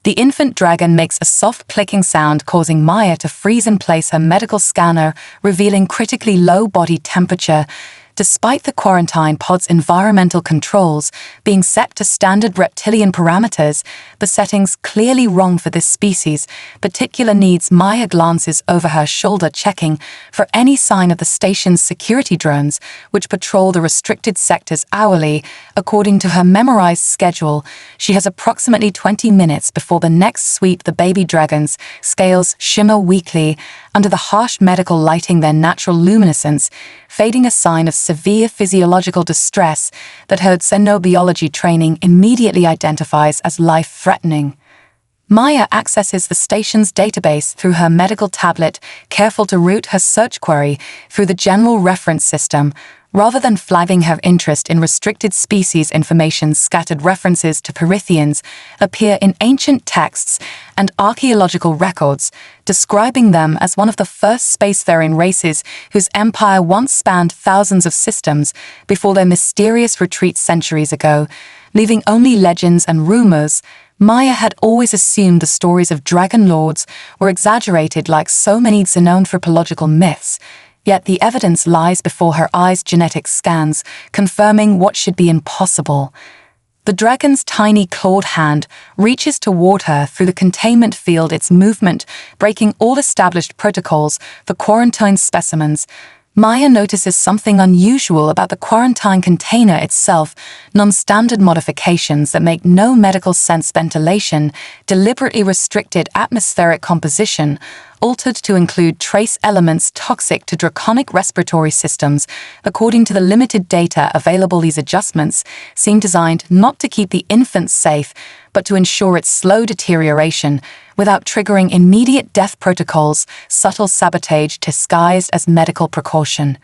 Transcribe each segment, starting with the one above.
The infant dragon makes a soft clicking sound, causing Maya to freeze in place, her medical scanner revealing critically low body temperature. Despite the quarantine pod's environmental controls being set to standard reptilian parameters, the settings clearly wrong for this species. Particular needs. Maya glances over her shoulder, checking for any sign of the station's security drones, which patrol the restricted sectors hourly. According to her memorized schedule, she has approximately 20 minutes before the next sweep. The baby dragon's scales shimmer weakly under the harsh medical lighting, their natural luminescence fading, a sign of severe physiological distress that her xenobiology training immediately identifies as life-threatening. Maya accesses the station's database through her medical tablet, careful to route her search query through the general reference system. Rather than flagging her interest in restricted species information, scattered references to Perithians appear in ancient texts and archaeological records, describing them as one of the first spacefaring races whose empire once spanned thousands of systems before their mysterious retreat centuries ago. Leaving only legends and rumors, Maya had always assumed the stories of dragon lords were exaggerated like so many xenanthropological myths. Yet the evidence lies before her eyes, genetic scans confirming what should be impossible. The dragon's tiny clawed hand reaches toward her through the containment field, its movement breaking all established protocols for quarantine specimens. Maya notices something unusual about the quarantine container itself, non-standard modifications that make no medical sense. Ventilation, deliberately restricted atmospheric composition, altered to include trace elements toxic to draconic respiratory systems. According to the limited data available, these adjustments seem designed not to keep the infant safe, but to ensure its slow deterioration without triggering immediate death protocols, subtle sabotage disguised as medical precaution.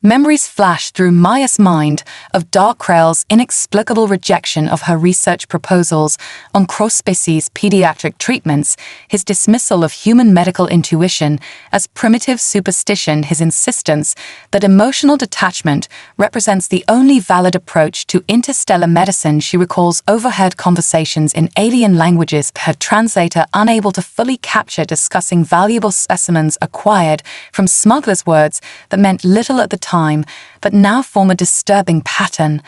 Memories flash through Maya's mind of Darkrell's inexplicable rejection of her research proposals on cross-species pediatric treatments, his dismissal of human medical intuition as primitive superstition, his insistence that emotional detachment represents the only valid approach to interstellar medicine. She recalls overheard conversations in alien languages, her translator unable to fully capture, discussing valuable specimens acquired from smugglers' words that meant little at the time, but now form a disturbing pattern.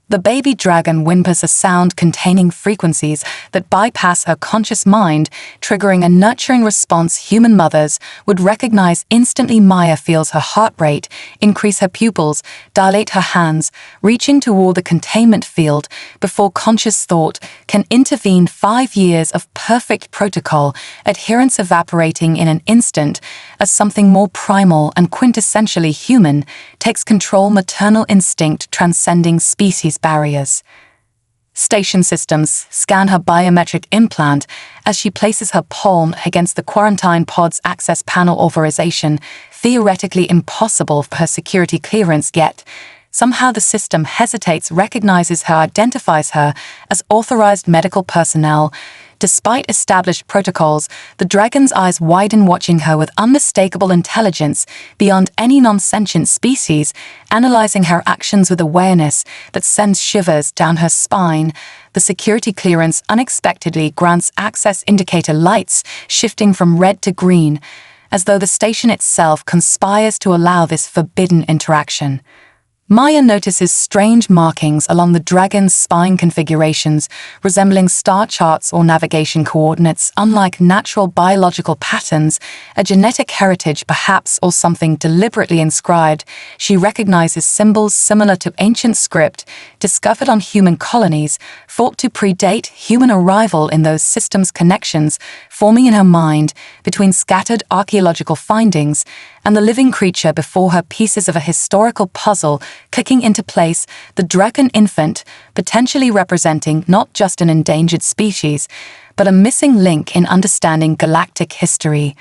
The baby dragon whimpers, a sound containing frequencies that bypass her conscious mind, triggering a nurturing response human mothers would recognize instantly. Maya feels her heart rate increase, her pupils dilate, her hands reaching toward the containment field before conscious thought can intervene. 5 years of perfect protocol adherence evaporating in an instant as something more primal and quintessentially human takes control, maternal instinct transcending species barriers. Station systems scan her biometric implant as she places her palm against the quarantine pod's access panel. Authorization theoretically impossible for her security clearance, yet somehow the system hesitates, recognizes her, identifies her as authorized medical personnel. Despite established protocols, the dragon's eyes widen, watching her with unmistakable intelligence beyond any non-sentient species, analyzing her actions with awareness that sends shivers down her spine. The security clearance unexpectedly grants access, indicator lights shifting from red to green, as though the station itself conspires to allow this forbidden interaction. Maya notices strange markings along the dragon's spine, configurations resembling star charts or navigation coordinates. Unlike natural biological patterns, a genetic heritage perhaps, or something deliberately inscribed. She recognizes symbols similar to ancient script discovered on human colonies, thought to predate human arrival in those systems. Connections forming in her mind between scattered archaeological findings and the living creature before her, pieces of a historical puzzle clicking into place. The dragon infant, potentially representing not just an endangered species, but a missing link in understanding galactic history.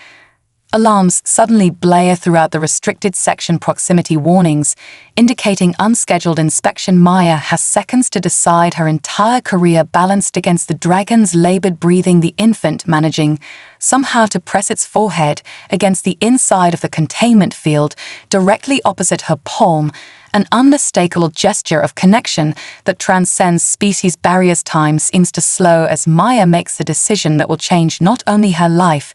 Alarms suddenly blare throughout the restricted section proximity warnings, indicating unscheduled inspection. Maya has seconds to decide, her entire career balanced against the dragon's labored breathing, the infant managing somehow to press its forehead against the inside of the containment field directly opposite her palm, an unmistakable gesture of connection that transcends species barriers. Time seems to slow as Maya makes the decision that will change not only her life,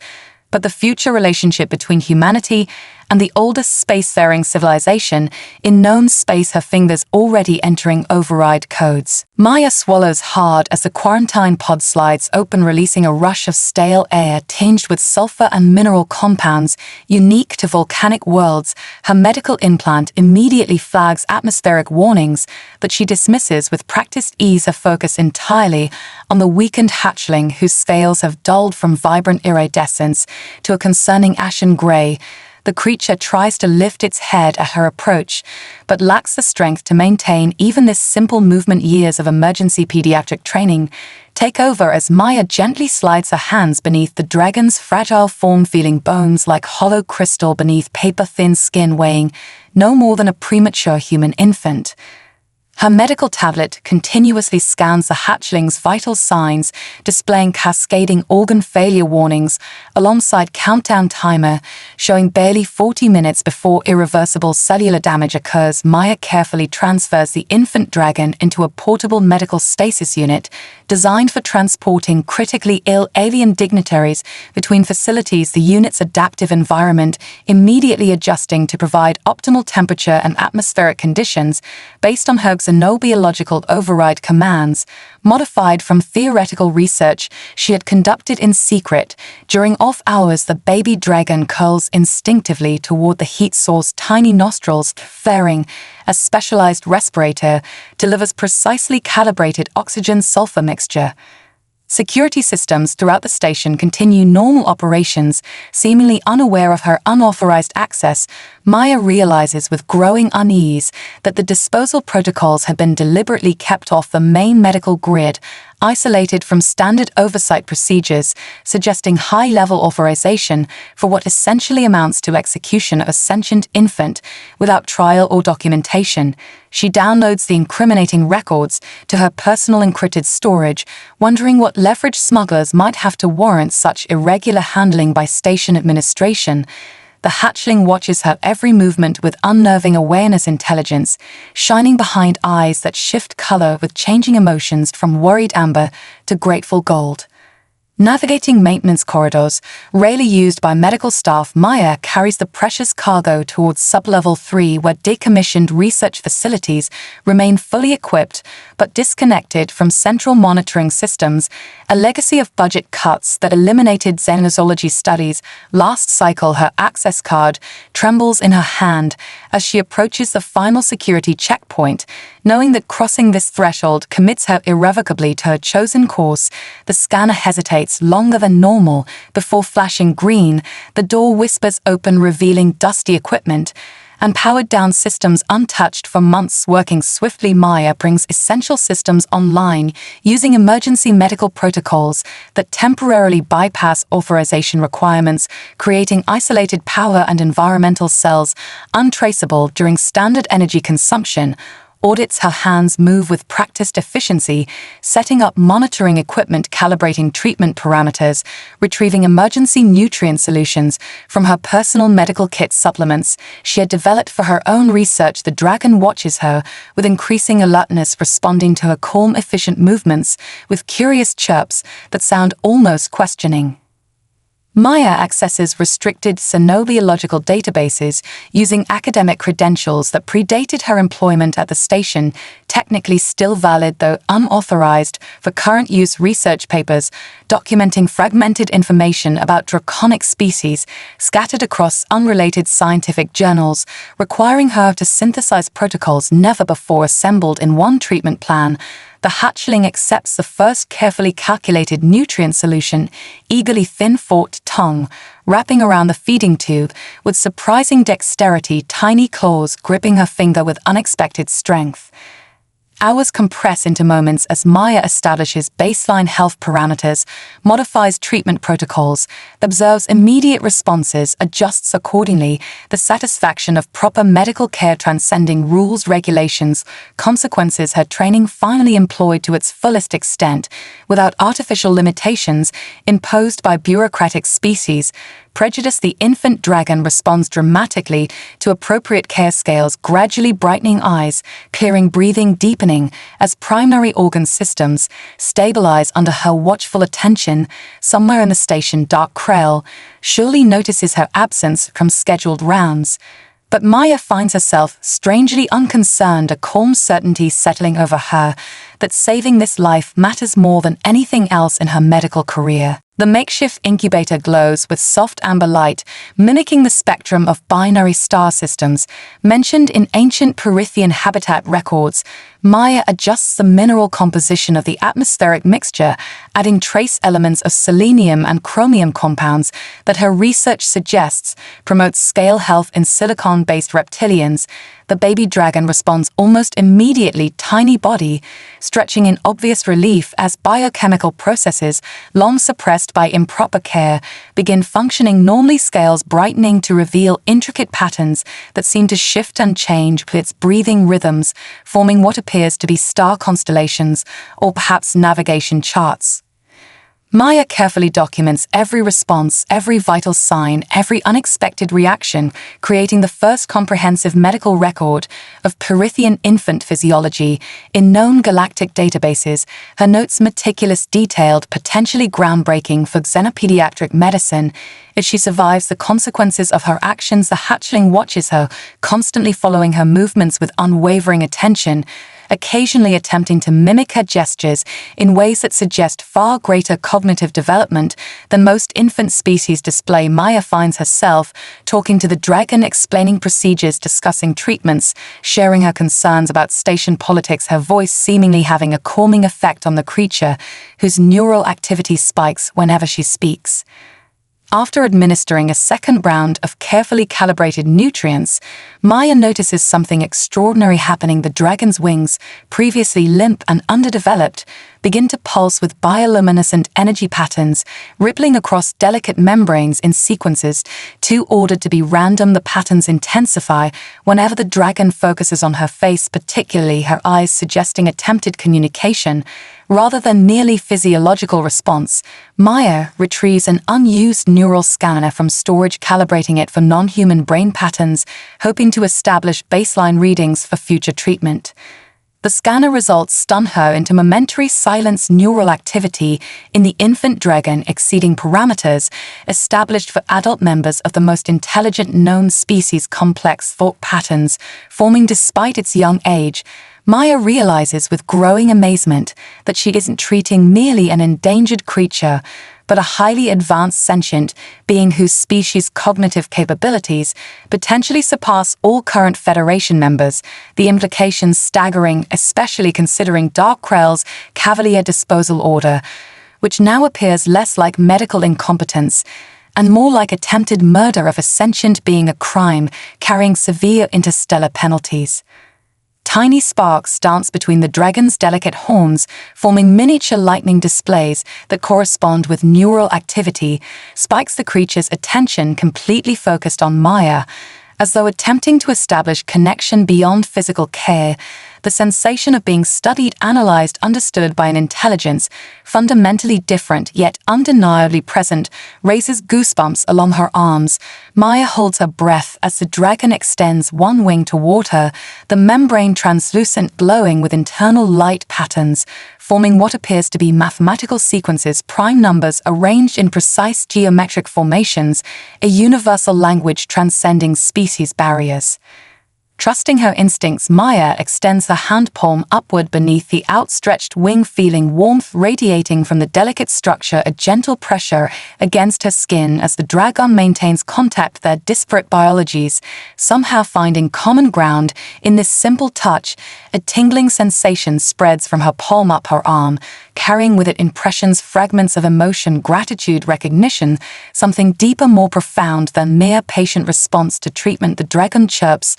but the future relationship between humanity and the oldest spacefaring civilization in known space, her fingers already entering override codes. Maya swallows hard as the quarantine pod slides open, releasing a rush of stale air tinged with sulfur and mineral compounds unique to volcanic worlds. Her medical implant immediately flags atmospheric warnings, but she dismisses with practiced ease, her focus entirely on the weakened hatchling, whose scales have dulled from vibrant iridescence to a concerning ashen gray. The creature tries to lift its head at her approach, but lacks the strength to maintain even this simple movement. Years of emergency pediatric training take over as Maya gently slides her hands beneath the dragon's fragile form, feeling bones like hollow crystal beneath paper-thin skin, weighing no more than a premature human infant. Her medical tablet continuously scans the hatchling's vital signs, displaying cascading organ failure warnings alongside countdown timer showing barely 40 minutes before irreversible cellular damage occurs. Maya carefully transfers the infant dragon into a portable medical stasis unit designed for transporting critically ill alien dignitaries between facilities, the unit's adaptive environment immediately adjusting to provide optimal temperature and atmospheric conditions based on her xenobiological override commands, modified from theoretical research she had conducted in secret. During off hours, the baby dragon curls instinctively toward the heat source, tiny nostrils flaring. A specialized respirator delivers precisely calibrated oxygen-sulfur mixture. Security systems throughout the station continue normal operations, seemingly unaware of her unauthorized access. Maya realizes with growing unease that the disposal protocols have been deliberately kept off the main medical grid, isolated from standard oversight procedures, suggesting high-level authorization for what essentially amounts to execution of a sentient infant without trial or documentation. She downloads the incriminating records to her personal encrypted storage, wondering what leverage smugglers might have to warrant such irregular handling by station administration. The hatchling watches her every movement with unnerving awareness, intelligence shining behind eyes that shift color with changing emotions from worried amber to grateful gold. Navigating maintenance corridors, rarely used by medical staff, Maya carries the precious cargo towards Sublevel 3, where decommissioned research facilities remain fully equipped but disconnected from central monitoring systems, a legacy of budget cuts that eliminated xenozoology studies. Last cycle, her access card trembles in her hand as she approaches the final security checkpoint, knowing that crossing this threshold commits her irrevocably to her chosen course. The scanner hesitates longer than normal before flashing green. The door whispers open, revealing dusty equipment and powered-down systems untouched for months. Working swiftly, Maya brings essential systems online using emergency medical protocols that temporarily bypass authorization requirements, creating isolated power and environmental cells untraceable during standard energy consumption. Audits, her hands move with practiced efficiency, setting up monitoring equipment, calibrating treatment parameters, retrieving emergency nutrient solutions from her personal medical kit. Supplements she had developed for her own research. The dragon watches her with increasing alertness, responding to her calm, efficient movements with curious chirps that sound almost questioning. Maya accesses restricted xenobiological databases using academic credentials that predated her employment at the station, technically still valid though unauthorized for current use. Research papers documenting fragmented information about draconic species scattered across unrelated scientific journals, requiring her to synthesize protocols never before assembled in one treatment plan. The hatchling accepts the first carefully calculated nutrient solution, eagerly, thin-forked tongue wrapping around the feeding tube with surprising dexterity, tiny claws gripping her finger with unexpected strength. Hours compress into moments as Maya establishes baseline health parameters, modifies treatment protocols, observes immediate responses, adjusts accordingly, the satisfaction of proper medical care transcending rules, regulations, consequences, her training finally employed to its fullest extent, without artificial limitations imposed by bureaucratic species. Prejudice. The infant dragon responds dramatically to appropriate care scales, gradually brightening eyes, clearing breathing, deepening, as primary organ systems stabilize under her watchful attention. Somewhere in the station, Dark Krell surely notices her absence from scheduled rounds. But Maya finds herself strangely unconcerned, a calm certainty settling over her that saving this life matters more than anything else in her medical career. The makeshift incubator glows with soft amber light, mimicking the spectrum of binary star systems mentioned in ancient Perithian habitat records. Maya adjusts the mineral composition of the atmospheric mixture, adding trace elements of selenium and chromium compounds that her research suggests promotes scale health in silicon-based reptilians. The baby dragon responds almost immediately, tiny body stretching in obvious relief as biochemical processes, long suppressed by improper care, begin functioning normally, scales brightening to reveal intricate patterns that seem to shift and change with its breathing rhythms, forming what appears to be star constellations or perhaps navigation charts. Maya carefully documents every response, every vital sign, every unexpected reaction, creating the first comprehensive medical record of Perithian infant physiology in known galactic databases. Her notes meticulous, detailed, potentially groundbreaking for xenopediatric medicine. If she survives the consequences of her actions, the hatchling watches her, constantly following her movements with unwavering attention, occasionally attempting to mimic her gestures in ways that suggest far greater cognitive development than most infant species display. Maya finds herself talking to the dragon, explaining procedures, discussing treatments, sharing her concerns about station politics, her voice seemingly having a calming effect on the creature, whose neural activity spikes whenever she speaks. After administering a second round of carefully calibrated nutrients, Maya notices something extraordinary happening. The dragon's wings, previously limp and underdeveloped, begin to pulse with bioluminescent energy patterns, rippling across delicate membranes in sequences too ordered to be random. The patterns intensify whenever the dragon focuses on her face, particularly her eyes, suggesting attempted communication rather than merely physiological response. Maya retrieves an unused neural scanner from storage, calibrating it for non-human brain patterns, hoping to establish baseline readings for future treatment. The scanner results stun her into momentary silence. Neural activity in the infant dragon exceeding parameters established for adult members of the most intelligent known species. Complex thought patterns forming despite its young age. Maya realizes with growing amazement that she isn't treating merely an endangered creature, but a highly advanced sentient being whose species' cognitive capabilities potentially surpass all current Federation members, the implications staggering, especially considering Dark Krell's Cavalier disposal order, which now appears less like medical incompetence and more like attempted murder of a sentient being, a crime carrying severe interstellar penalties. Tiny sparks dance between the dragon's delicate horns, forming miniature lightning displays that correspond with neural activity. Spikes the creature's attention, completely focused on Maya, as though attempting to establish connection beyond physical care. The sensation of being studied, analyzed, understood by an intelligence fundamentally different yet undeniably present raises goosebumps along her arms. Maya holds her breath as the dragon extends one wing toward her, the membrane translucent, glowing with internal light patterns, forming what appears to be mathematical sequences, prime numbers arranged in precise geometric formations, a universal language transcending species barriers. Trusting her instincts, Maya extends her hand palm upward beneath the outstretched wing, feeling warmth radiating from the delicate structure, a gentle pressure against her skin as the dragon maintains contact. Their disparate biologies somehow finding common ground in this simple touch. A tingling sensation spreads from her palm up her arm, carrying with it impressions, fragments of emotion, gratitude, recognition, something deeper, more profound than mere patient response to treatment. The dragon chirps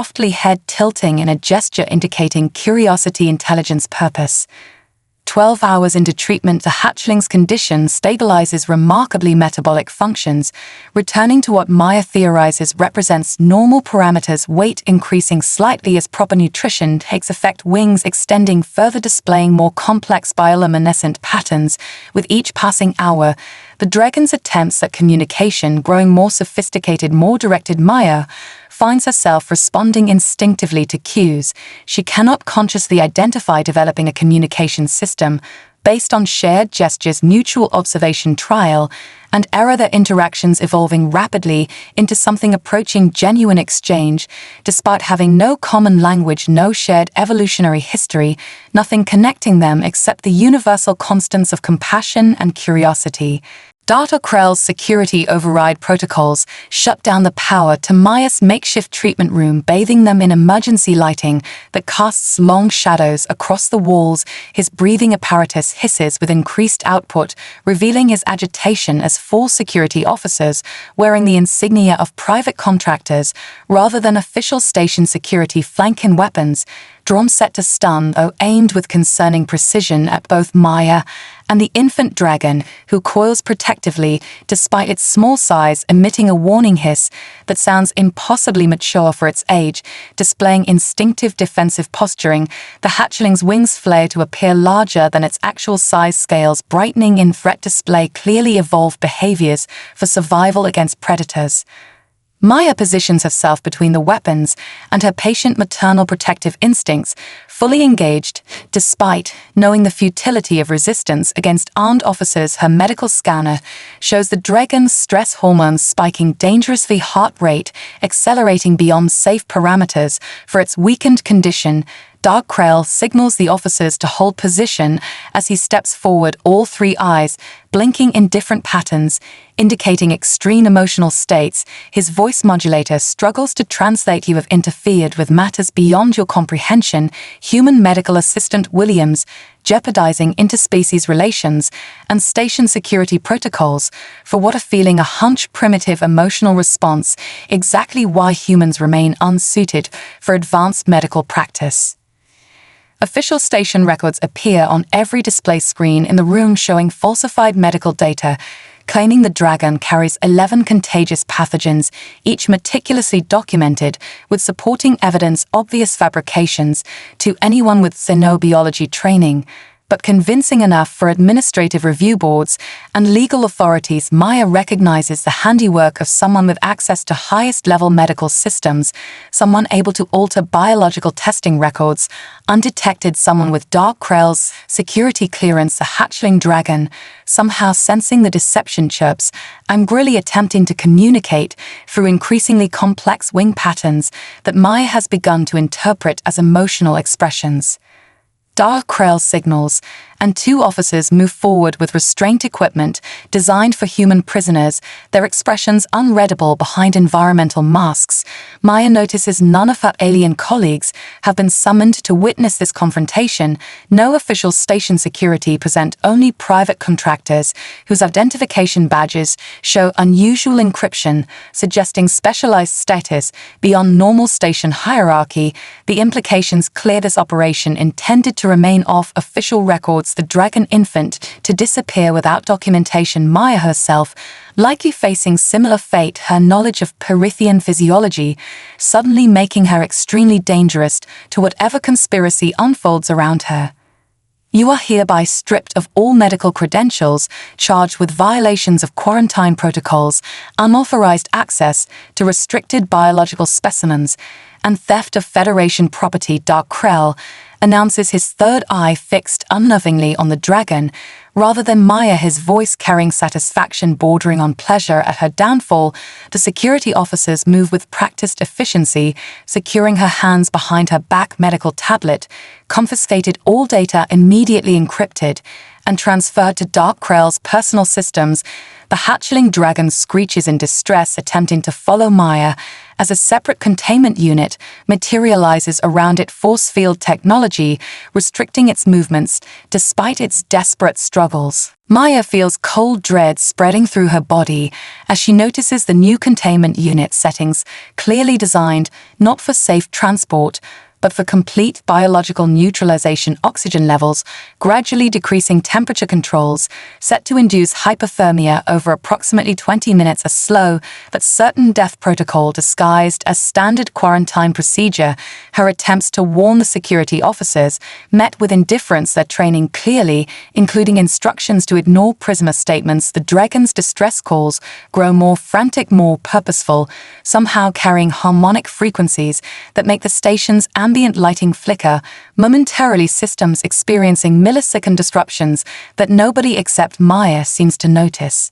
softly head tilting in a gesture indicating curiosity, intelligence, purpose. 12 hours into treatment, the hatchling's condition stabilizes remarkably metabolic functions, returning to what Maya theorizes represents normal parameters, weight increasing slightly as proper nutrition takes effect, wings extending, further displaying more complex bioluminescent patterns with each passing hour. The dragon's attempts at communication growing more sophisticated, more directed. Maya finds herself responding instinctively to cues she cannot consciously identify, developing a communication system based on shared gestures, mutual observation, trial and error, their interactions evolving rapidly into something approaching genuine exchange, despite having no common language, no shared evolutionary history, nothing connecting them except the universal constants of compassion and curiosity. Dr. Krell's security override protocols shut down the power to Maya's makeshift treatment room, bathing them in emergency lighting that casts long shadows across the walls. His breathing apparatus hisses with increased output, revealing his agitation as 4 security officers, wearing the insignia of private contractors rather than official station security, flank in weapons, drawn set to stun, though aimed with concerning precision at both Maya and the infant dragon, who coils protectively despite its small size, emitting a warning hiss that sounds impossibly mature for its age. Displaying instinctive defensive posturing, the hatchling's wings flare to appear larger than its actual size, scales brightening in threat display clearly evolved behaviors for survival against predators. Maya positions herself between the weapons and her patient maternal protective instincts, fully engaged, despite knowing the futility of resistance against armed officers. Her medical scanner shows the dragon's stress hormones spiking dangerously, heart rate accelerating beyond safe parameters for its weakened condition. Dark Krell signals the officers to hold position as he steps forward, all 3 eyes blinking in different patterns, indicating extreme emotional states. His voice modulator struggles to translate. "You have interfered with matters beyond your comprehension." Human medical assistant Williams, jeopardizing interspecies relations and station security protocols for what are feeling a hunch, primitive emotional response, exactly why humans remain unsuited for advanced medical practice. Official station records appear on every display screen in the room, showing falsified medical data, claiming the dragon carries 11 contagious pathogens, each meticulously documented with supporting evidence, obvious fabrications to anyone with xenobiology training, but convincing enough for administrative review boards and legal authorities. Maya recognizes the handiwork of someone with access to highest-level medical systems, someone able to alter biological testing records, undetected, someone with Dark Krell's security clearance. The hatchling dragon, somehow sensing the deception, chirps, angrily attempting to communicate through increasingly complex wing patterns that Maya has begun to interpret as emotional expressions. Dark Krell signals, and 2 officers move forward with restraint equipment designed for human prisoners, their expressions unreadable behind environmental masks. Maya notices none of her alien colleagues have been summoned to witness this confrontation. No official station security present, only private contractors whose identification badges show unusual encryption, suggesting specialized status beyond normal station hierarchy. The implications clear: this operation intended to remain off official records, the dragon infant to disappear without documentation. Maya herself, likely facing similar fate, her knowledge of Perithian physiology suddenly making her extremely dangerous to whatever conspiracy unfolds around her. You are hereby stripped of all medical credentials, charged with violations of quarantine protocols, unauthorized access to restricted biological specimens, and theft of Federation property. Dark Krell announces, his third eye fixed unnervingly on the dragon, rather than Maya, his voice carrying satisfaction bordering on pleasure at her downfall. The security officers move with practiced efficiency, securing her hands behind her back. Medical tablet, confiscated, all data immediately encrypted and transferred to Dark Krell's personal systems. The hatchling dragon screeches in distress, attempting to follow Maya, as a separate containment unit materializes around it, force field technology, restricting its movements despite its desperate struggles. Maya feels cold dread spreading through her body as she notices the new containment unit settings, clearly designed not for safe transport, but for complete biological neutralization. Oxygen levels, gradually decreasing temperature controls, set to induce hypothermia over approximately 20 minutes. A slow but certain death protocol disguised as standard quarantine procedure. Her attempts to warn the security officers met with indifference, their training clearly, including instructions to ignore prisoner statements. The dragon's distress calls grow more frantic, more purposeful, somehow carrying harmonic frequencies that make the station's ambient lighting flicker, momentarily, systems experiencing millisecond disruptions that nobody except Maya seems to notice.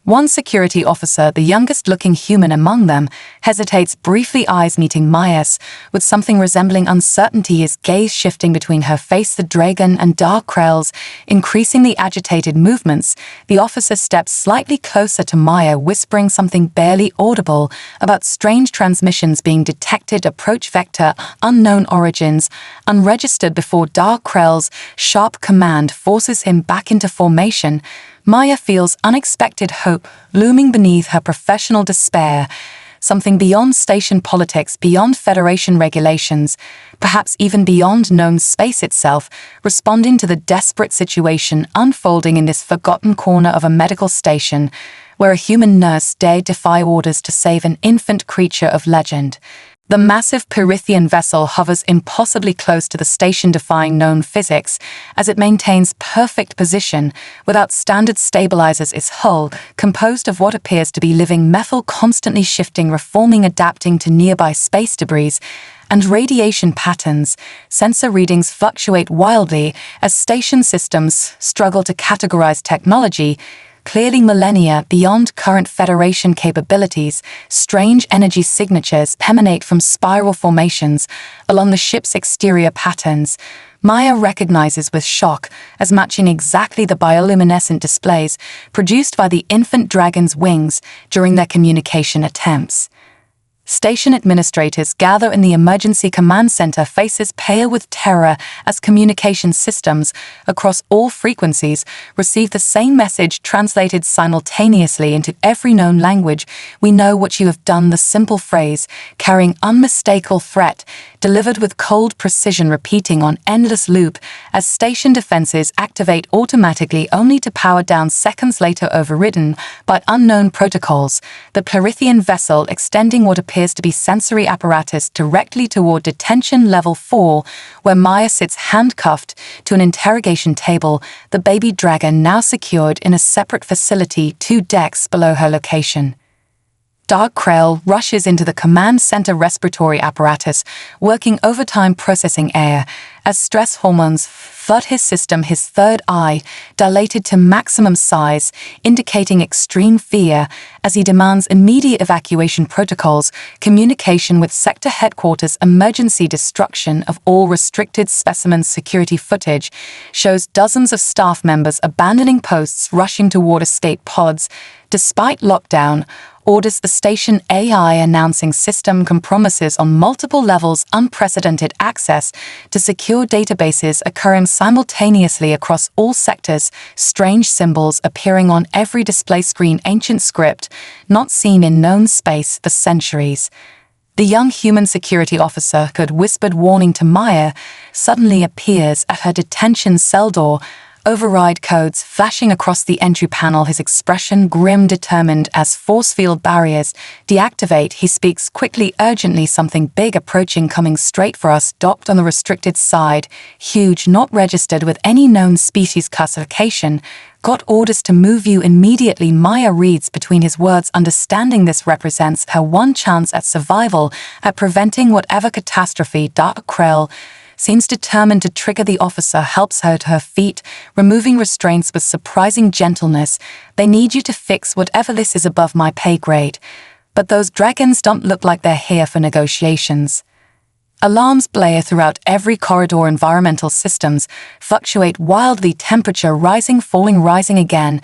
One security officer, the youngest-looking human among them, hesitates briefly, eyes meeting Maya's, with something resembling uncertainty, his gaze shifting between her face, the dragon, and Dark Krell's, increasing the agitated movements. The officer steps slightly closer to Maya, whispering something barely audible about strange transmissions being detected, approach vector, unknown origins, unregistered, before Dark Krell's sharp command forces him back into formation. Maya feels unexpected hope looming beneath her professional despair, something beyond station politics, beyond Federation regulations, perhaps even beyond known space itself, responding to the desperate situation unfolding in this forgotten corner of a medical station, where a human nurse dared defy orders to save an infant creature of legend. The massive Pyrithian vessel hovers impossibly close to the station, defying known physics, as it maintains perfect position without standard stabilizers. Its hull, composed of what appears to be living metal, constantly shifting, reforming, adapting to nearby space debris and radiation patterns. Sensor readings fluctuate wildly as station systems struggle to categorize technology, clearly millennia beyond current Federation capabilities. Strange energy signatures emanate from spiral formations along the ship's exterior patterns. Maya recognizes with shock as matching exactly the bioluminescent displays produced by the infant dragon's wings during their communication attempts. Station administrators gather in the emergency command center, faces pale with terror as communication systems across all frequencies receive the same message translated simultaneously into every known language. "We know what you have done," the simple phrase, carrying unmistakable threat, delivered with cold precision, repeating on endless loop as station defenses activate automatically, only to power down seconds later, overridden by unknown protocols. The Pyrithian vessel, extending what appears to be sensory apparatus directly toward detention level 4, where Maya sits handcuffed to an interrogation table, the baby dragon now secured in a separate facility 2 decks below her location. Dark Krell rushes into the command center, respiratory apparatus working overtime, processing air as stress hormones flood his system, his third eye dilated to maximum size, indicating extreme fear as he demands immediate evacuation protocols, communication with sector headquarters. Emergency destruction of all restricted specimens. Security footage shows dozens of staff members abandoning posts, rushing toward escape pods. Despite lockdown orders, the station AI announcing system compromises on multiple levels, unprecedented access to secure databases occurring simultaneously across all sectors, strange symbols appearing on every display screen, ancient script not seen in known space for centuries. The young human security officer who had whispered warning to Maya suddenly appears at her detention cell door, override codes flashing across the entry panel, his expression grim, determined as force field barriers deactivate. He speaks quickly, urgently, something big approaching, coming straight for us, docked on the restricted side, huge, not registered with any known species classification. Got orders to move you immediately. Maya reads between his words, understanding this represents her one chance at survival, at preventing whatever catastrophe. Dark Krell seems determined to trigger. The officer helps her to her feet, removing restraints with surprising gentleness. "They need you to fix whatever this is above my pay grade. But those dragons don't look like they're here for negotiations." Alarms blare throughout every corridor. Environmental systems fluctuate wildly, temperature rising, falling, rising again,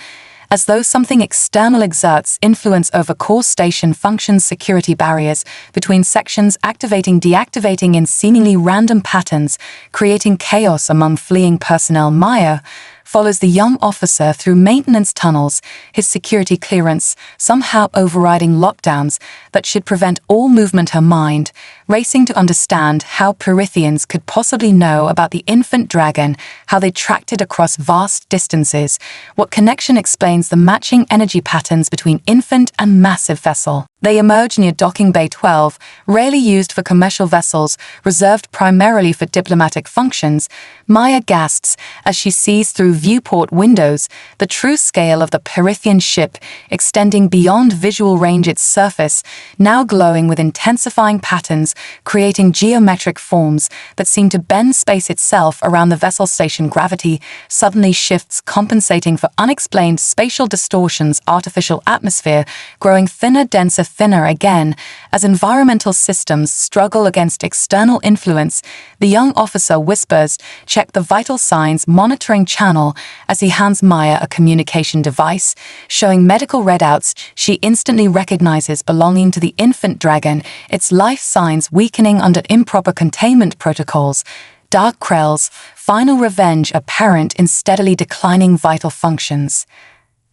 as though something external exerts influence over core station functions. Security barriers between sections activating-deactivating in seemingly random patterns, creating chaos among fleeing personnel. Maya follows the young officer through maintenance tunnels, his security clearance somehow overriding lockdowns that should prevent all movement. Her mind racing to understand how Perithians could possibly know about the infant dragon, how they tracked it across vast distances, what connection explains the matching energy patterns between infant and massive vessel. They emerge near docking bay 12, rarely used for commercial vessels, reserved primarily for diplomatic functions. Maya gasps as she sees through viewport windows the true scale of the Perithian ship, extending beyond visual range. Its surface now glowing with intensifying patterns, creating geometric forms that seem to bend space itself around the vessel station. Gravity suddenly shifts, compensating for unexplained spatial distortions. Artificial atmosphere growing thinner, denser, thinner again as environmental systems struggle against external influence. The young officer whispers, "Check the vital signs monitoring channel," as he hands Maya a communication device showing medical readouts she instantly recognizes belonging to the infant dragon, its life signs weakening under improper containment protocols. Dark Krell's final revenge apparent in steadily declining vital functions.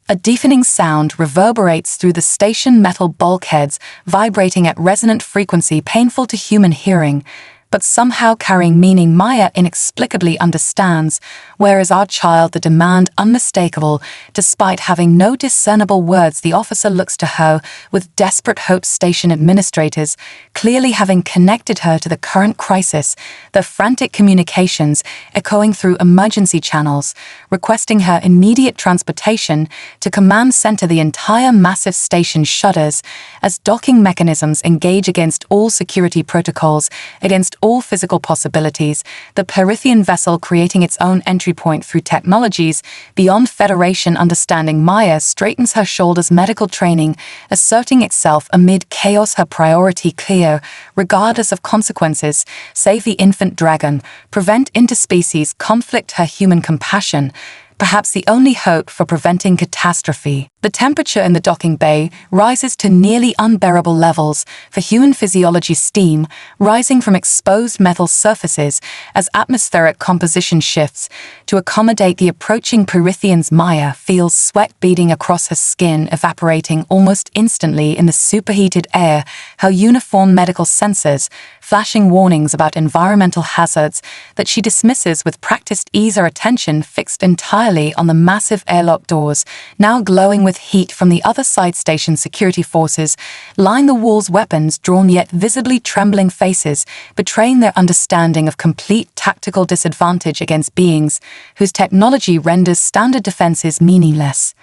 A deafening sound reverberates through the station, metal bulkheads vibrating at resonant frequency, painful to human hearing, but somehow carrying meaning. Maya inexplicably understands. Where is our child? The demand unmistakable. Despite having no discernible words, the officer looks to her with desperate hope. Station administrators clearly having connected her to the current crisis, their frantic communications echoing through emergency channels, requesting her immediate transportation to command center. The entire massive station shudders as docking mechanisms engage against all security protocols, against all physical possibilities, the Perithian vessel creating its own entry point through technologies beyond Federation understanding. Maya straightens her shoulders. Medical training asserting itself amid chaos, her priority clear, regardless of consequences: save the infant dragon, prevent interspecies conflict. Her human compassion, perhaps the only hope for preventing catastrophe. The temperature in the docking bay rises to nearly unbearable levels for human physiology. Steam rising from exposed metal surfaces as atmospheric composition shifts to accommodate the approaching Perithians. Maya feels sweat beading across her skin, evaporating almost instantly in the superheated air. Her uniform medical sensors flashing warnings about environmental hazards that she dismisses with practiced ease. Her attention fixed entirely on the massive airlock doors, now glowing with heat from the other side. Station security forces line the walls, weapons drawn, yet visibly trembling faces betraying their understanding of complete tactical disadvantage against beings whose technology renders standard defenses meaningless.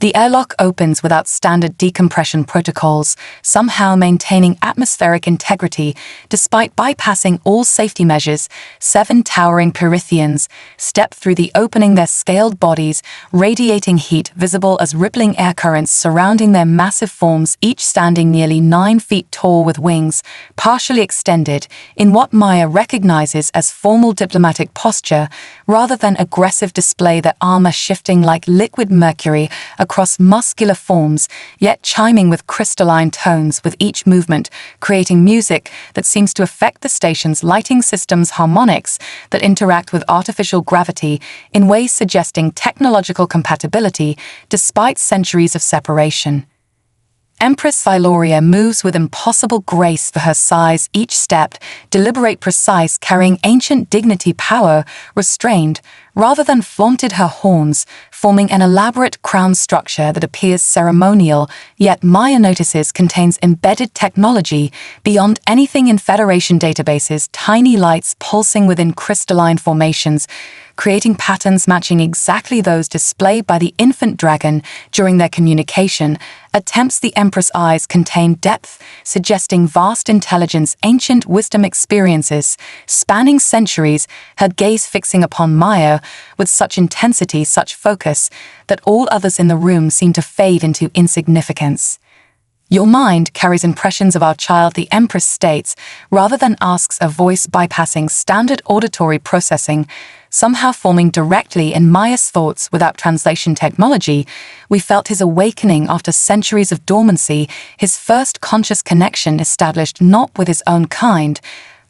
The airlock opens without standard decompression protocols, somehow maintaining atmospheric integrity despite bypassing all safety measures. 7 towering Perithians step through the opening, their scaled bodies radiating heat, visible as rippling air currents surrounding their massive forms, each standing nearly 9 feet tall with wings partially extended in what Maya recognizes as formal diplomatic posture rather than aggressive display, their armor shifting like liquid mercury across muscular forms, yet chiming with crystalline tones with each movement, creating music that seems to affect the station's lighting system's harmonics that interact with artificial gravity in ways suggesting technological compatibility despite centuries of separation. Empress Vyloria moves with impossible grace for her size, each step deliberate, precise, carrying ancient dignity, power restrained rather than flaunted. Her horns forming an elaborate crown structure that appears ceremonial, yet Maya notices contains embedded technology beyond anything in Federation databases. Tiny lights pulsing within crystalline formations, creating patterns matching exactly those displayed by the infant dragon during their communication attempts. The Empress' eyes contain depth, suggesting vast intelligence, ancient wisdom, experiences spanning centuries, her gaze fixing upon Maya with such intensity, such focus, that all others in the room seem to fade into insignificance. Your mind carries impressions of our child, the Empress states, rather than asks, a voice bypassing standard auditory processing, somehow forming directly in Maya's thoughts without translation technology. We felt his awakening after centuries of dormancy, his first conscious connection established not with his own kind,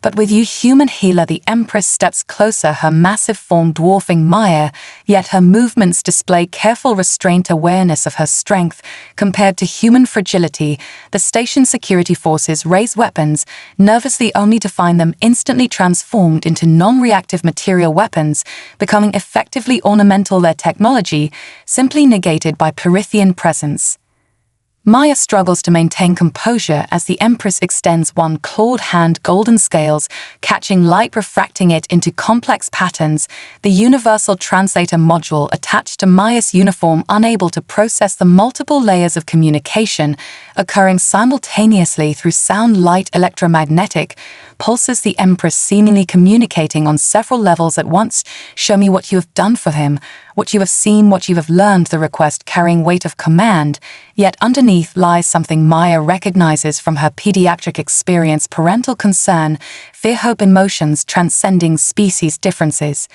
but with you, human healer. The Empress steps closer, her massive form dwarfing Maya, yet her movements display careful restraint, awareness of her strength compared to human fragility. The station security forces raise weapons, nervously only to find them instantly transformed into non-reactive material weapons, becoming effectively ornamental, their technology simply negated by Perithian presence. Maya struggles to maintain composure as the Empress extends one clawed hand, golden scales, catching light, refracting it into complex patterns, the universal translator module attached to Maya's uniform unable to process the multiple layers of communication occurring simultaneously through sound, light, electromagnetic pulses, the Empress seemingly communicating on several levels at once. Show me what you have done for him, what you have seen, what you have learned, the request carrying weight of command, yet underneath lies something Maya recognizes from her pediatric experience: parental concern, fear, hope, emotions transcending species differences.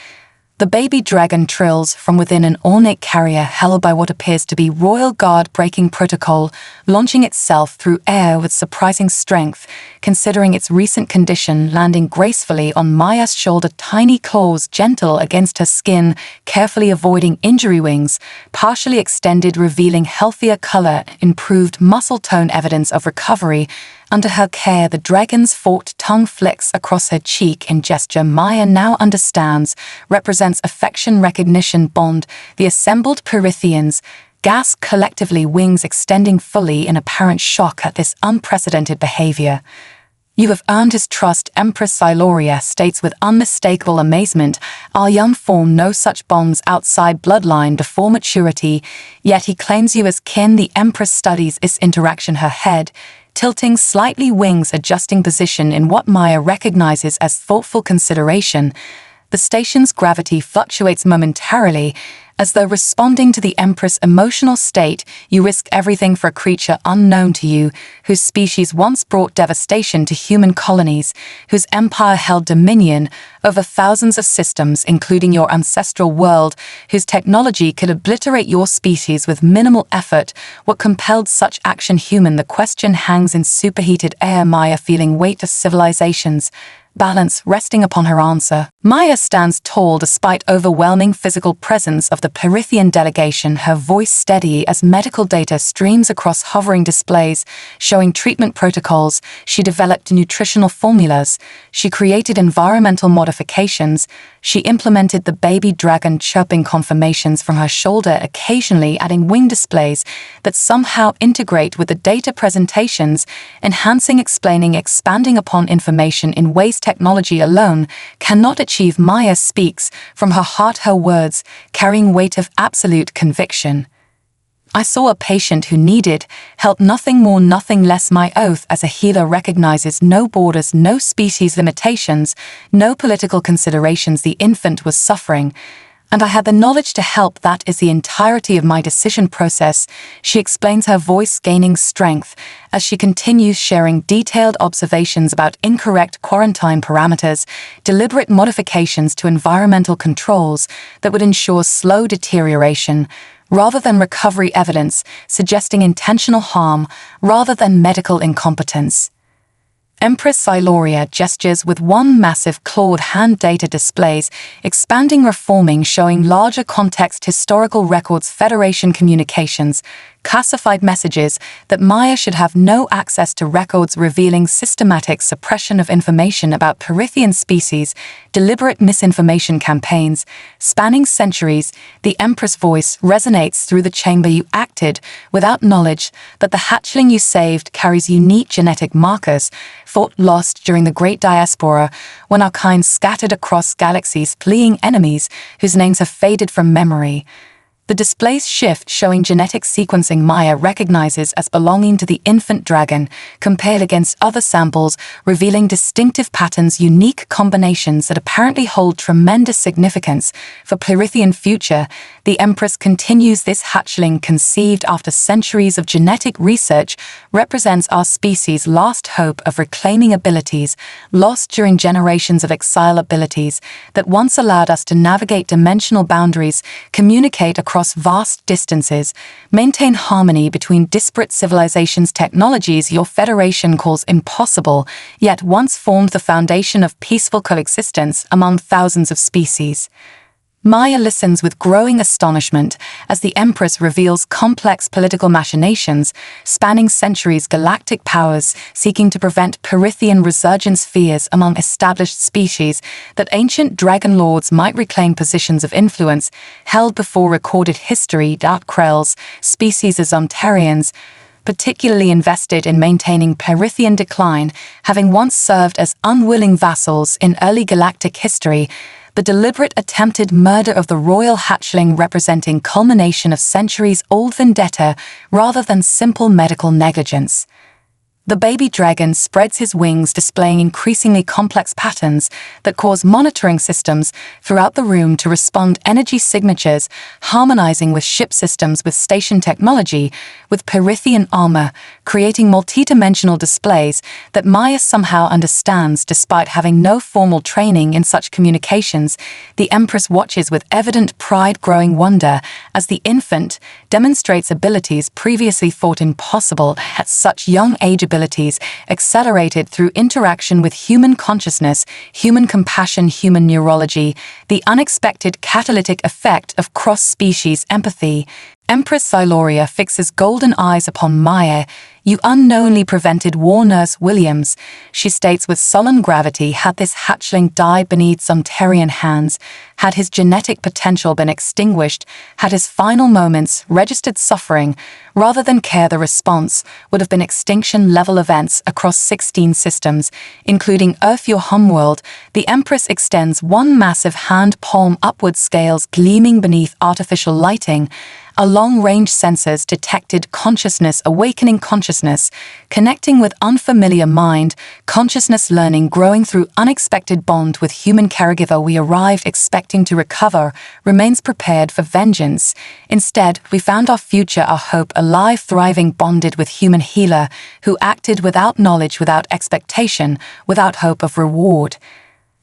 The baby dragon trills from within an ornate carrier held by what appears to be royal guard-breaking protocol, launching itself through air with surprising strength, considering its recent condition, landing gracefully on Maya's shoulder, tiny claws gentle against her skin, carefully avoiding injury, wings partially extended, revealing healthier color, improved muscle tone, evidence of recovery. Under her care, the dragon's forked tongue flicks across her cheek in gesture Maya now understands represents affection, recognition, bond. The assembled Perithians gasp collectively, wings extending fully in apparent shock at this unprecedented behavior. You have earned his trust, Empress Siloria states with unmistakable amazement. Our young form no such bonds outside bloodline before maturity, yet he claims you as kin. The Empress studies this interaction, her head tilting slightly, wings adjusting position in what Maya recognizes as thoughtful consideration. The station's gravity fluctuates momentarily, as though responding to the Empress' emotional state. You risk everything for a creature unknown to you, whose species once brought devastation to human colonies, whose empire held dominion over thousands of systems, including your ancestral world, whose technology could obliterate your species with minimal effort. What compelled such action? Human. The question hangs in superheated air, Maya feeling weight of civilizations, balance resting upon her answer. Maya stands tall despite overwhelming physical presence of the Perithian delegation, her voice steady as medical data streams across hovering displays, showing treatment protocols. She developed nutritional formulas. She created environmental modifications. She implemented the baby dragon chirping confirmations from her shoulder, occasionally adding wing displays that somehow integrate with the data presentations, enhancing, explaining, expanding upon information in ways technology alone cannot achieve. Maya speaks from her heart, her words carrying weight of absolute conviction. I saw a patient who needed help, nothing more, nothing less. My oath as a healer recognizes no borders, no species limitations, no political considerations. The infant was suffering, and I had the knowledge to help. That is the entirety of my decision process, she explains, her voice gaining strength as she continues sharing detailed observations about incorrect quarantine parameters, deliberate modifications to environmental controls that would ensure slow deterioration rather than recovery, evidence suggesting intentional harm rather than medical incompetence. Empress Siloria gestures with one massive clawed hand, data displays, expanding, reforming, showing larger context, historical records, Federation communications, classified messages that Maya should have no access to, records revealing systematic suppression of information about Perithian species, deliberate misinformation campaigns, spanning centuries. The Empress voice resonates through the chamber. You acted without knowledge that the hatchling you saved carries unique genetic markers, thought lost during the Great Diaspora, when our kind scattered across galaxies, fleeing enemies whose names have faded from memory. The displays shift, showing genetic sequencing Maya recognizes as belonging to the infant dragon, compared against other samples, revealing distinctive patterns, unique combinations that apparently hold tremendous significance for Pleirithian future. The Empress continues: this hatchling, conceived after centuries of genetic research, represents our species' last hope of reclaiming abilities lost during generations of exile, abilities that once allowed us to navigate dimensional boundaries, communicate across vast distances, maintain harmony between disparate civilizations. Technologies your Federation calls impossible, yet once formed the foundation of peaceful coexistence among thousands of species. Maya listens with growing astonishment as the Empress reveals complex political machinations spanning centuries, galactic powers seeking to prevent Pleirithian resurgence, fears among established species that ancient dragon lords might reclaim positions of influence held before recorded history. Krell's species as Ontarians, particularly invested in maintaining Pleirithian decline, having once served as unwilling vassals in early galactic history. The deliberate attempted murder of the royal hatchling representing culmination of centuries-old vendetta rather than simple medical negligence. The baby dragon spreads his wings, displaying increasingly complex patterns that cause monitoring systems throughout the room to respond energy signatures, harmonizing with ship systems with station technology, with Pleirithian armor, creating multidimensional displays that Maya somehow understands despite having no formal training in such communications. The Empress watches with evident pride, growing wonder, as the infant demonstrates abilities previously thought impossible at such young age, abilities accelerated through interaction with human consciousness, human compassion, human neurology, the unexpected catalytic effect of cross-species empathy. Empress Siloria fixes golden eyes upon Maya. "You unknowingly prevented war, Nurse Williams," she states with sullen gravity. Had this hatchling died beneath Zontarian hands, had his genetic potential been extinguished, had his final moments registered suffering, rather than care, the response would have been extinction-level events across 16 systems, including Earth, your homeworld. The Empress extends one massive hand palm upward, scales gleaming beneath artificial lighting. A long-range sensors detected consciousness, awakening consciousness, connecting with unfamiliar mind, consciousness learning, growing through unexpected bond with human caregiver. We arrived expecting to recover, remains prepared for vengeance. Instead, we found our future, our hope, alive, thriving, bonded with human healer, who acted without knowledge, without expectation, without hope of reward.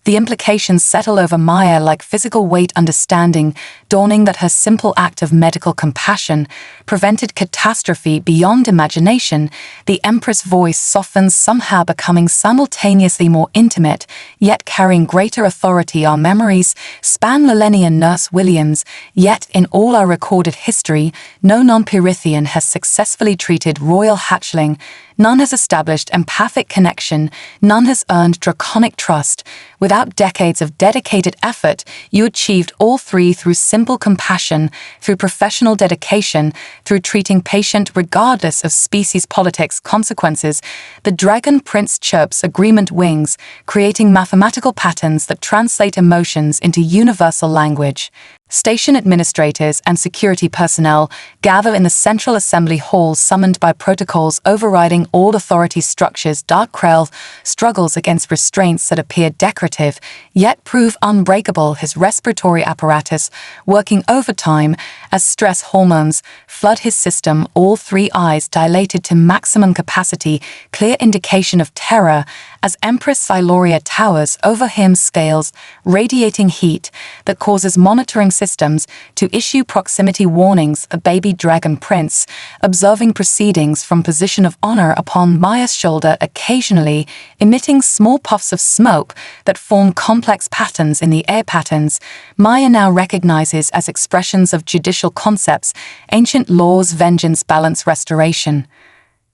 The implications settle over Maya like physical weight, understanding, dawning that her simple act of medical compassion prevented catastrophe beyond imagination. The Empress' voice softens, somehow becoming simultaneously more intimate, yet carrying greater authority. Our memories span millennia, Nurse Williams, yet in all our recorded history, no non-Pleirithian has successfully treated royal hatchling. None has established empathic connection, none has earned draconic trust. Without decades of dedicated effort, you achieved all three through simple compassion, through professional dedication, through treating patient regardless of species politics consequences. The Dragon Prince chirps agreement wings, creating mathematical patterns that translate emotions into universal language. Station administrators and security personnel gather in the Central Assembly Hall, summoned by protocols overriding all authority structures. Dark Krell struggles against restraints that appear decorative, yet prove unbreakable, his respiratory apparatus working overtime as stress hormones flood his system, all three eyes dilated to maximum capacity, clear indication of terror as Empress Siloria towers over him, scales radiating heat that causes monitoring systems to issue proximity warnings. The baby dragon prince, observing proceedings from position of honor upon Maya's shoulder, occasionally emitting small puffs of smoke that form complex patterns in the air, patterns Maya now recognizes as expressions of judicial concepts, ancient laws, vengeance, balance, restoration.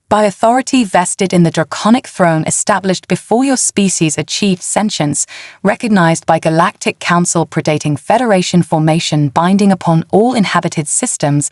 By authority vested in the draconic throne established before your species achieved sentience, recognized by Galactic Council predating Federation formation, binding upon all inhabited systems,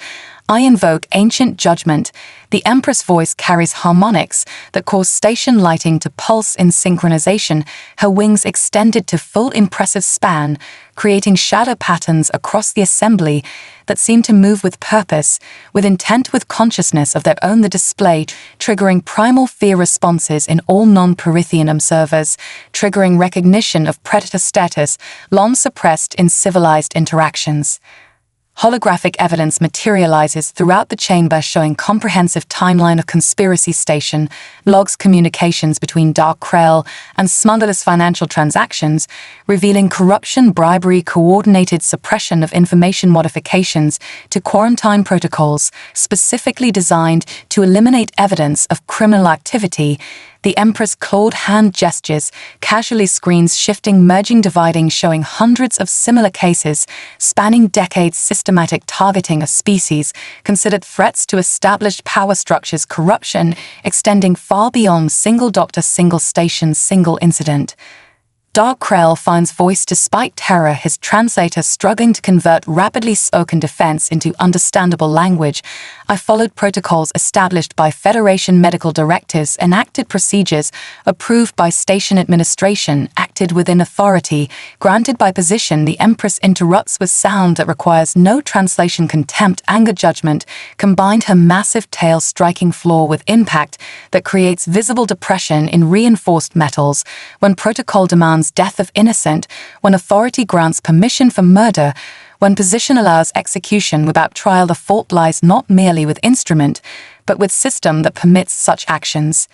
I invoke ancient judgment. The Empress voice carries harmonics that cause station lighting to pulse in synchronization, her wings extended to full impressive span, creating shadow patterns across the assembly that seem to move with purpose, with intent, with consciousness of their own. The display, triggering primal fear responses in all non-Perithian observers, triggering recognition of predator status long suppressed in civilized interactions. Holographic evidence materializes throughout the chamber, showing comprehensive timeline of conspiracy station, logs communications between Dark Krell and smugglers' financial transactions, revealing corruption, bribery, coordinated suppression of information, modifications to quarantine protocols specifically designed to eliminate evidence of criminal activity. The Empress clawed hand gestures, casually screens shifting, merging, dividing, showing hundreds of similar cases, spanning decades, systematic targeting of species, considered threats to established power structures, corruption extending far beyond single doctor, single station, single incident. Dark Krell finds voice despite terror, his translator struggling to convert rapidly spoken defense into understandable language. I followed protocols established by Federation medical directives, enacted procedures approved by station administration, acted within authority granted by position. The Empress interrupts with sound that requires no translation. Contempt, anger, judgment combined, her massive tail striking floor with impact that creates visible depression in reinforced metals. When protocol demands death of innocent, when authority grants permission for murder, when position allows execution without trial, the fault lies not merely with instrument, but with system that permits such actions.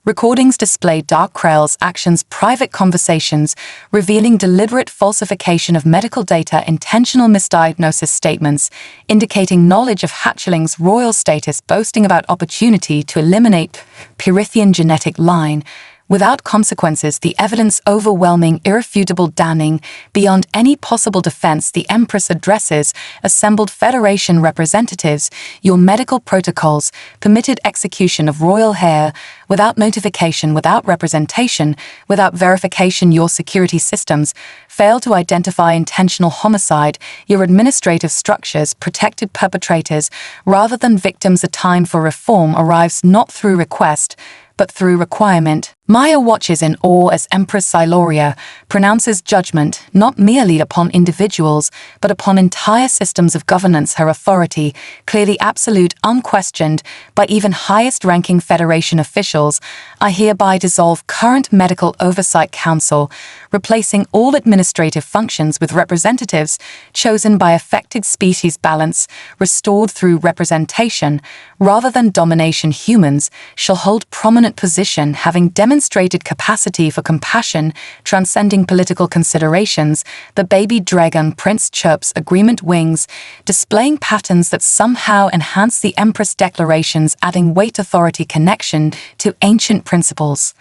Recordings display Dark Krell's actions, private conversations, revealing deliberate falsification of medical data, intentional misdiagnosis statements, indicating knowledge of hatchlings' royal status, boasting about opportunity to eliminate Perithian genetic line. Without consequences, the evidence overwhelming, irrefutable, damning, beyond any possible defense. The Empress addresses assembled Federation representatives. Your medical protocols permitted execution of royal hair without notification, without representation, without verification. Your security systems failed to identify intentional homicide. Your administrative structures protected perpetrators rather than victims. A time for reform arrives not through request, but through requirement. Maya watches in awe as Empress Siloria pronounces judgment not merely upon individuals, but upon entire systems of governance. Her authority, clearly absolute, unquestioned by even highest-ranking Federation officials. I hereby dissolve current Medical Oversight Council, replacing all administrative functions with representatives chosen by affected species. Balance restored through representation rather than domination. Humans shall hold prominent position, having demonstrated capacity for compassion, transcending political considerations. The baby dragon prince chirps, agreement wings, displaying patterns that somehow enhance the Empress declarations, adding weight, authority, connection to ancient principles.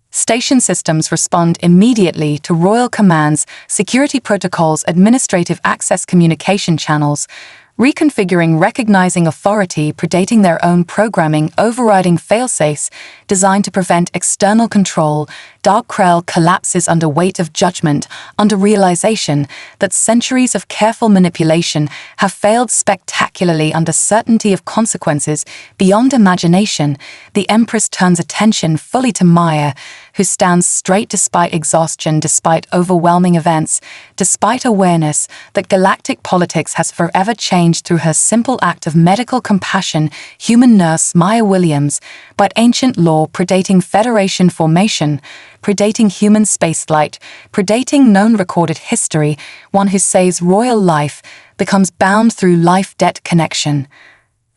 Station systems respond immediately to royal commands, security protocols, administrative access, communication channels, reconfiguring, recognizing authority, predating their own programming, overriding failsafes designed to prevent external control. Dark Krell collapses under weight of judgment, under realization that centuries of careful manipulation have failed spectacularly, under certainty of consequences beyond imagination. The Empress turns attention fully to Maya, who stands straight despite exhaustion, despite overwhelming events, despite awareness that galactic politics has forever changed through her simple act of medical compassion. Human nurse Maya Williams, but ancient law, predating Federation formation, predating human spaceflight, predating known recorded history, one who saves royal life becomes bound through life-debt connection.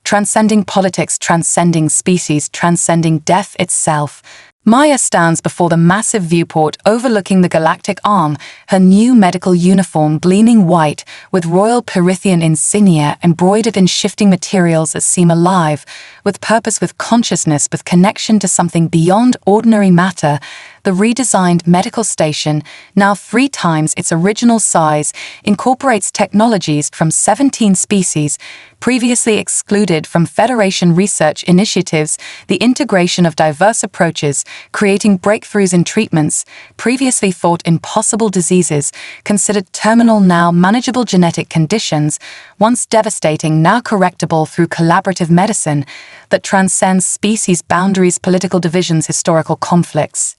Transcending politics, transcending species, transcending death itself. Maya stands before the massive viewport overlooking the galactic arm, her new medical uniform gleaming white with royal Perithian insignia embroidered in shifting materials that seem alive, with purpose, with consciousness, with connection to something beyond ordinary matter. the redesigned medical station, now 3 times its original size, incorporates technologies from 17 species previously excluded from Federation research initiatives, the integration of diverse approaches, creating breakthroughs in treatments, previously thought impossible diseases, considered terminal now manageable genetic conditions, once devastating now correctable through collaborative medicine, that transcends species boundaries, political divisions, historical conflicts.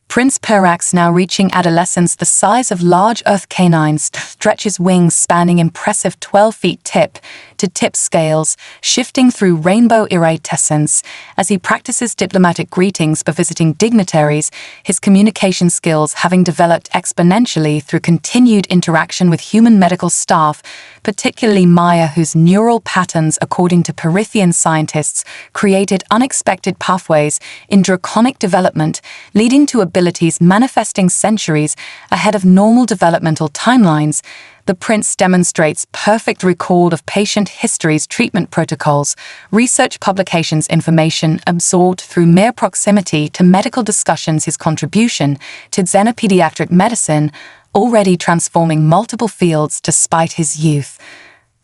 Prince Perax, now reaching adolescence, the size of large Earth canines, stretches wings spanning impressive 12 feet tip-to-tip scales, shifting through rainbow iridescence. As he practices diplomatic greetings for visiting dignitaries, his communication skills having developed exponentially through continued interaction with human medical staff, particularly Maya, whose neural patterns, according to Perithian scientists, created unexpected pathways in draconic development, leading to abilities manifesting centuries ahead of normal developmental timelines. The prince demonstrates perfect recall of patient histories, treatment protocols, research publications, information absorbed through mere proximity to medical discussions. His contribution to xenopediatric medicine, already transforming multiple fields despite his youth.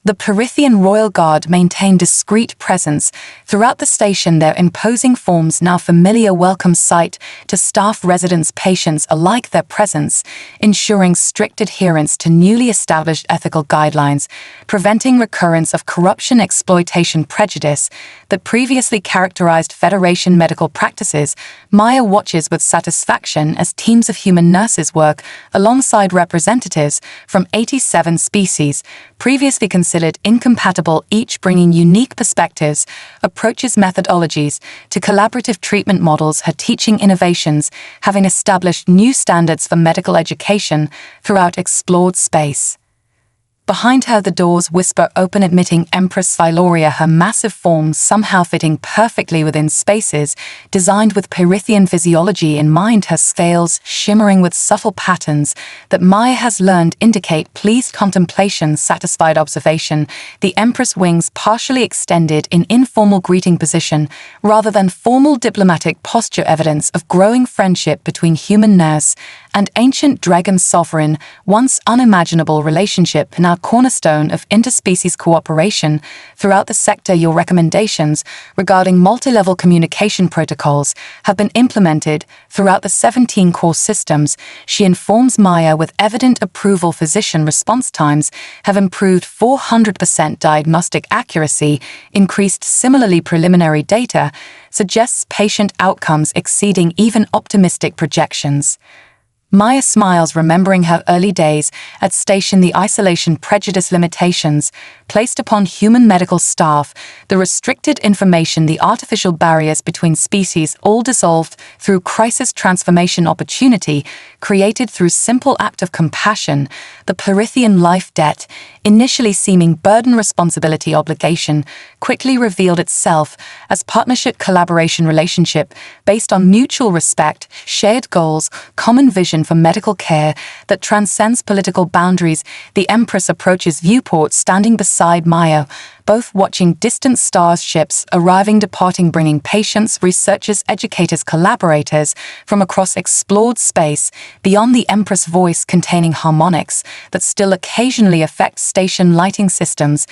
The Perithian Royal Guard maintain discreet presence throughout the station, their imposing forms now familiar welcome sight to staff, residents, patients alike. Their presence ensuring strict adherence to newly established ethical guidelines, preventing recurrence of corruption, exploitation, prejudice that previously characterized Federation medical practices. Maya watches with satisfaction as teams of human nurses work alongside representatives from 87 species, previously considered incompatible, each bringing unique perspectives, approaches, methodologies to collaborative treatment models. Her teaching innovations having established new standards for medical education throughout explored space. Behind her, the doors whisper open, admitting Empress Siloria, her massive form somehow fitting perfectly within spaces designed with Perithian physiology in mind, her scales shimmering with subtle patterns that Maya has learned indicate pleased contemplation, satisfied observation, the Empress wings partially extended in informal greeting position rather than formal diplomatic posture, evidence of growing friendship between human nurse and ancient dragon sovereign, once unimaginable relationship now cornerstone of interspecies cooperation throughout the sector. Your recommendations regarding multi-level communication protocols have been implemented throughout the 17 core systems. She informs Maya with evident approval. Physician response times have improved 400%, diagnostic accuracy increased. Similarly, preliminary data suggests patient outcomes exceeding even optimistic projections. Maya smiles, remembering her early days at station, the isolation, prejudice, limitations placed upon human medical staff, the restricted information, the artificial barriers between species, all dissolved through crisis transformation opportunity created through simple act of compassion. The Perithian life debt, initially seeming burden, responsibility, obligation, quickly revealed itself as partnership, collaboration, relationship based on mutual respect, shared goals, common vision for medical care that transcends political boundaries. The Empress approaches viewport, standing beside Maya, both watching distant starships arriving, departing, bringing patients, researchers, educators, collaborators from across explored space. Beyond, the Empress voice containing harmonics that still occasionally affect station lighting systems.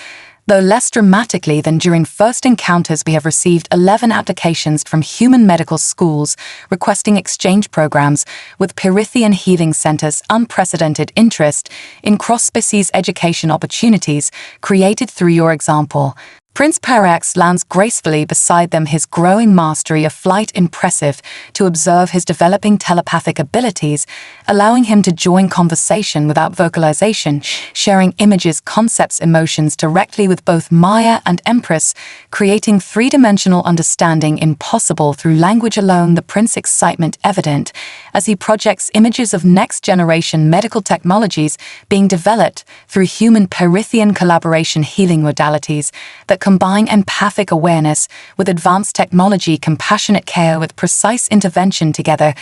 Though less dramatically than during first encounters, we have received 11 applications from human medical schools requesting exchange programs with Perithian healing centers. Unprecedented interest in cross-species education opportunities created through your example. Prince Perax lands gracefully beside them, his growing mastery of flight impressive to observe his developing telepathic abilities, allowing him to join conversation without vocalization, sharing images, concepts, emotions directly with both Maya and Empress, creating three-dimensional understanding impossible through language alone. The prince's excitement evident as he projects images of next-generation medical technologies being developed through human Perithian collaboration, healing modalities that combine empathic awareness with advanced technology, compassionate care with precise intervention together,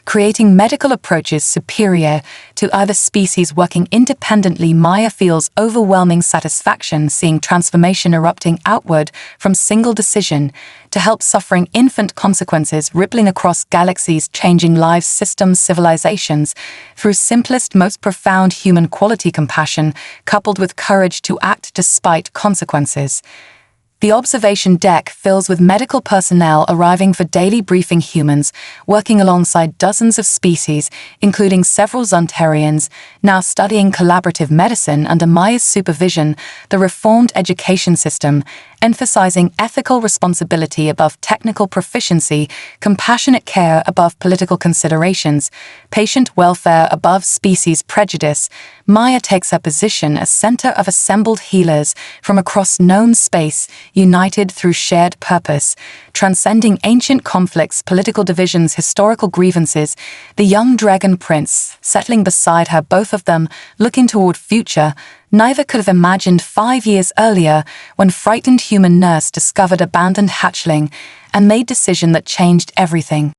creating medical approaches superior to other species working independently. Maya feels overwhelming satisfaction seeing transformation erupting outward from single decision to help suffering infant consequences rippling across galaxies, changing lives, systems, civilizations through simplest, most profound human quality compassion coupled with courage to act despite consequences. The observation deck fills with medical personnel arriving for daily briefing, humans working alongside dozens of species, including several Zontarians, now studying collaborative medicine under Maya's supervision, the reformed education system, emphasizing ethical responsibility above technical proficiency, compassionate care above political considerations, patient welfare above species prejudice. Maya takes her position as center of assembled healers from across known space, united through shared purpose, transcending ancient conflicts, political divisions, historical grievances. The young dragon prince, settling beside her, both of them looking toward future, neither could have imagined 5 years earlier when frightened human nurse discovered abandoned hatchling and made decision that changed everything.